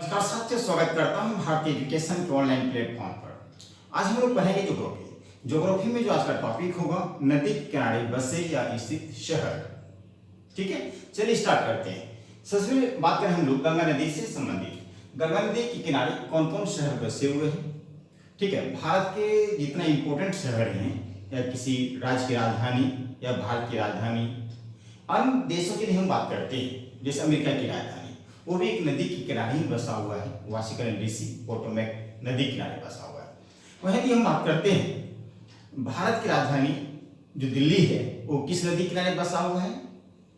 नमस्कार साथियों, स्वागत करता हूं भारतीय एजुकेशन के ऑनलाइन प्लेटफॉर्म पर। आज हम लोग पढ़ेंगे ज्योग्राफी। ज्योग्राफी में जो आज का टॉपिक होगा, नदी के किनारे बसे या स्थित शहर। ठीक है, चलिए स्टार्ट करते हैं। सबसे पहले बात करें हम लोग गंगा नदी से संबंधित। गंगा नदी के किनारे कौन कौन शहर बसे हुए हैं। ठीक है, भारत के जितने इंपॉर्टेंट शहर हैं या किसी राज्य की राजधानी या भारत की राजधानी, अन्य देशों की नहीं हम बात करते हैं, जैसे अमेरिका की राजधानी, वो भी एक नदी के किनारे ही बसा हुआ है। वाशिंगटन डीसी पोटोमैक नदी किनारे बसा हुआ है। वहीं भी हम बात करते हैं भारत की राजधानी जो दिल्ली है, वो किस नदी किनारे बसा हुआ है?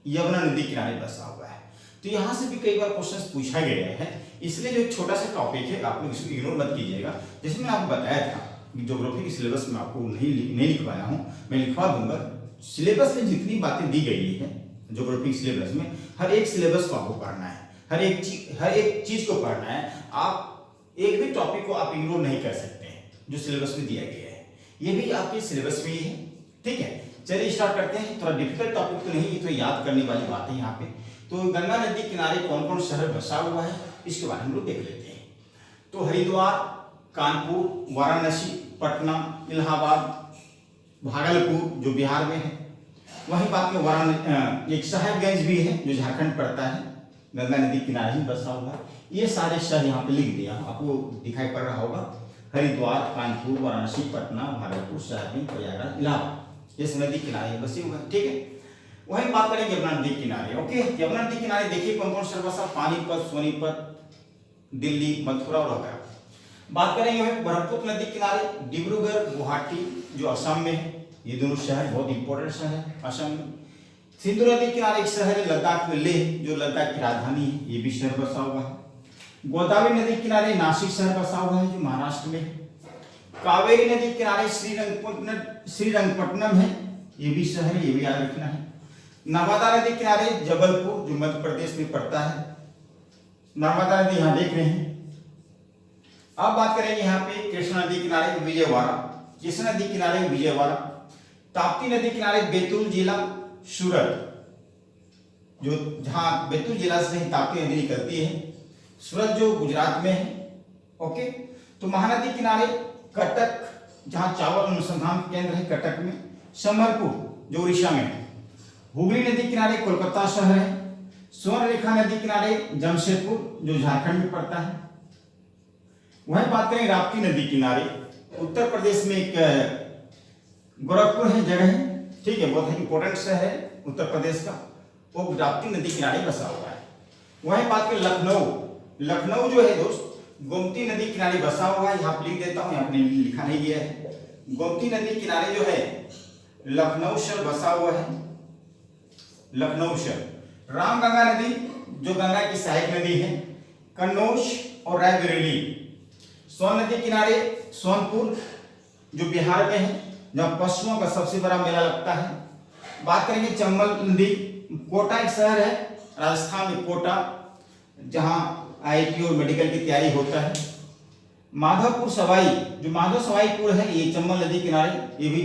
यमुना नदी किनारे बसा हुआ है। तो यहाँ से भी कई बार क्वेश्चन पूछा गया है, इसलिए जो एक छोटा सा टॉपिक है आप लोग इसको इग्नोर मत कीजिएगा। जैसे मैंने आपको बताया था ज्योग्राफी के सिलेबस में आपको नहीं लिखवाया हूँ, मैं लिखवा दूंगा। सिलेबस में जितनी बातें दी गई है ज्योग्राफी सिलेबस में, हर एक सिलेबस को आपको पढ़ना है, हर एक चीज को पढ़ना है। आप एक भी टॉपिक को आप इग्नोर नहीं कर सकते हैं जो सिलेबस में दिया गया है। ये भी आपके सिलेबस में ही है। ठीक है, चलिए स्टार्ट करते हैं। थोड़ा डिफिकल्ट टॉपिक तो नहीं, ये तो याद करने वाली बात है यहाँ पे। तो गंगा नदी किनारे कौन कौन शहर बसा हुआ है, इसके बारे में हम लोग देख लेते हैं। तो हरिद्वार, कानपुर, वाराणसी, पटना, इलाहाबाद, भागलपुर जो बिहार में है। वहीं बात में वाराणसी, एक साहेबगंज भी है जो झारखंड पड़ता है, गंगा नदी किनारे ही बसा हुआ है। ये सारे शहर यहाँ पे लिख दिया, आपको दिखाई पड़ रहा होगा। हरिद्वार, कानपुर, वाराणसी, पटना, भागलपुर, साहेबगंज, प्रयागराज, इलाहाबाद, इस नदी किनारे बसे हुए हैं। ठीक है, वहीं बात करेंगे यमुना नदी किनारे। ओके, यमुना नदी किनारे देखिए कौन कौन शहर बसा, पानीपत, सोनीपत, दिल्ली, मथुरा और वगैरह। बात करेंगे ब्रह्मपुत्र नदी किनारे, डिब्रूगढ़, गुवाहाटी जो असम में है। ये दोनों शहर बहुत इंपॉर्टेंट शहर है असम में। सिंधु नदी किनारे एक शहर है लद्दाख में, लेह जो लद्दाख की राजधानी है, ये भी शहर बसा हुआ है। गोदावरी नदी किनारे नासिक शहर बसा हुआ है जो महाराष्ट्र में है। कावेरी नदी किनारे श्रीरंगपट्टनम है, ये भी शहर है, ये भी याद रखना है। नर्मदा नदी किनारे जबलपुर जो मध्य प्रदेश में पड़ता है। नर्मदा नदी यहाँ देख रहे हैं। अब बात करेंगे यहाँ पे कृष्णा नदी किनारे विजयवाड़ा, कृष्णा नदी किनारे विजयवाड़ा। ताप्ती नदी किनारे बैतूल जिला सूरत, जो जहां बैतूल जिला से ताप्ती नदी निकलती है, सूरत जो गुजरात में है। ओके, तो महानदी किनारे कटक, जहां चावल अनुसंधान केंद्र है कटक में। समरपुर जो उड़ीसा में है। हुगली नदी किनारे कोलकाता शहर है। स्वर्णरेखा नदी किनारे जमशेदपुर जो झारखंड में पड़ता है। वहीं बात करें राप्ती नदी किनारे, उत्तर प्रदेश में एक गोरखपुर है जगह है। ठीक है, बहुत इंपॉर्टेंट शहर है उत्तर प्रदेश का, वो राप्ती नदी किनारे बसा हुआ है। वहीं बात करें लखनऊ, लखनऊ जो है दोस्त गोमती नदी किनारे बसा हुआ है। यहाँ लिख देता हूँ, यहाँ पे लिखा नहीं गया है। गोमती नदी किनारे जो है लखनऊ शहर बसा हुआ है, लखनऊ शहर। रामगंगा नदी जो गंगा की सहायक नदी है, कन्नौज और रायबरेली। सोन नदी किनारे सोनपुर जो बिहार में है, जहाँ पशुओं का सबसे बड़ा मेला लगता है। बात करेंगे चंबल नदी, कोटा एक शहर है राजस्थान में, कोटा जहाँ आईआईटी और मेडिकल की तैयारी होता है। माधवपुर सवाई जो माधव सवाईपुर है, ये चंबल नदी किनारे, ये भी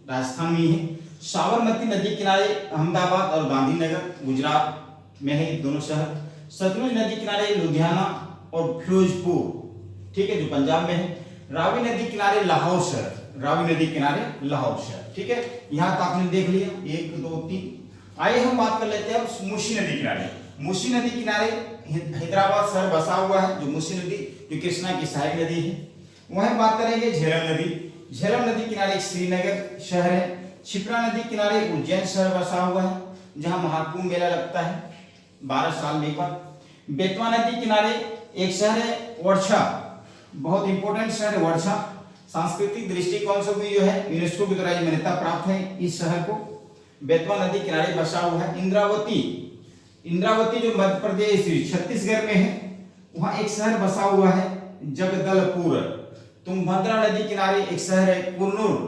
राजस्थान में ही है। साबरमती नदी किनारे अहमदाबाद और गांधीनगर गुजरात में है दोनों शहर। सतलुज नदी किनारे लुधियाना और फिरोजपुर, ठीक है, जो पंजाब में है। रावी नदी किनारे लाहौर शहर, रावी नदी किनारे लाहौर शहर। ठीक है, यहाँ तक आपने देख लिया 1 2 3। आइए हम बात कर लेते हैं मूसी नदी किनारे। मूसी नदी किनारे हैदराबाद शहर बसा हुआ है, जो मूसी नदी जो कृष्णा की सहायक नदी है। वहीं बात करेंगे झेलम नदी, झेलम नदी किनारे एक श्रीनगर शहर है। क्षिप्रा नदी किनारे उज्जैन शहर बसा हुआ है, जहाँ महाकुंभ मेला लगता है 12 साल में एक बार। बेतवा नदी किनारे एक शहर है वर्षा, बहुत इंपॉर्टेंट शहर है वर्षा। सांस्कृतिक दृष्टिकोण से भी जो है यूनेस्को की द्वारा मान्यता प्राप्त है इस शहर को। बेतवा नदी किनारे बसा हुआ है। इंद्रावती, इंद्रावती जो मध्य प्रदेश छत्तीसगढ़ में है, वहां एक शहर बसा हुआ है जगदलपुर। तुंगभद्रा नदी किनारे एक शहर है कुन्नूर,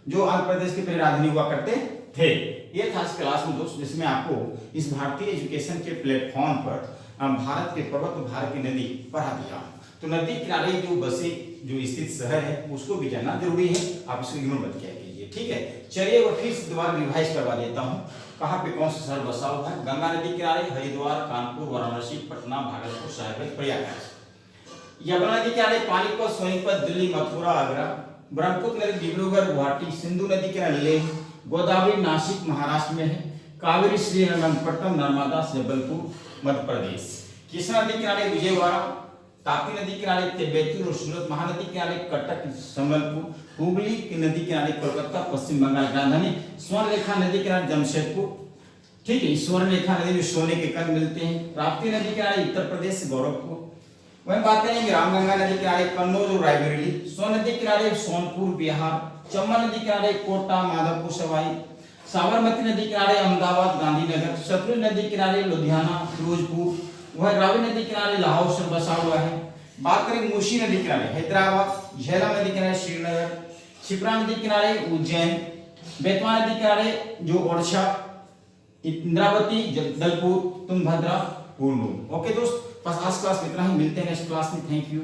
जो आंध्र प्रदेश की पहले राजधानी हुआ करते थे। ये था इस क्लास में दोस्त, जिसमें आपको इस भारतीय एजुकेशन के प्लेटफॉर्म पर भारत के पर्वत और भारत की नदी पढ़ा दिया। तो नदी किनारे जो बसे जो स्थित शहर है उसको भी जानना जरूरी है, आप इसको इग्नोर मत किया कीजिए। ठीक है, चलिए वो फिर से दोबारा रिवाइज करवा देता हूँ कहाँ पे कौन सा शहर बसा हुआ है। गंगा नदी किनारे हरिद्वार, कानपुर, वाराणसी, पटना, भागलपुर, साहेबगंज, प्रयागराज। यमुना नदी किनारे पानीपत, सोनीपत, दिल्ली, मथुरा, आगरा। ब्रह्मपुत्र नदी डिब्रूगढ़, गुवाहाटी। सिंधु नदी किनारे लेह। गोदावरी नासिक महाराष्ट्र में है। कावेरी श्रीरंगपट्टनम, नर्मदा जबलपुर मध्य प्रदेश। कृष्णा नदी किनारे विजयवाड़ा। ताप्ती नदी किनारे तिब्बत और सूरत। महानदी किनारे कटक, संबलपुर। हुगली की नदी किनारे कोलकाता, पश्चिम बंगाल की राजधानी। स्वर्णरेखा नदी किनारे जमशेदपुर। ठीक है, स्वर्णरेखा नदी में सोने के कण मिलते हैं। राप्ती नदी किनारे उत्तर प्रदेश, गोरखपुर। वहीं बात करेंगे रामगंगा नदी किनारे कन्नौज और रायबरेली। सोन नदी किनारे सोनपुर, बिहार। चंबल नदी किनारे कोटा, माधवपुर, सवाई। साबरमती नदी किनारे अहमदाबाद, गांधीनगर। सतलुज नदी किनारे लुधियाना, फिरोजपुर। वह रावी नदी किनारे लाहौर से बसा हुआ है। बात करें मूसी नदी किनारे हैदराबाद। झेलम नदी किनारे श्रीनगर। शिप्रा नदी किनारे उज्जैन। बेतवा नदी किनारे जो ओडिशा, इंद्रावती, जगदलपुर, तुंगभद्रा, कुल्लू। ओके दोस्त, बस आज क्लास में इतना ही, मिलते हैं नेक्स्ट क्लास में। Thank you.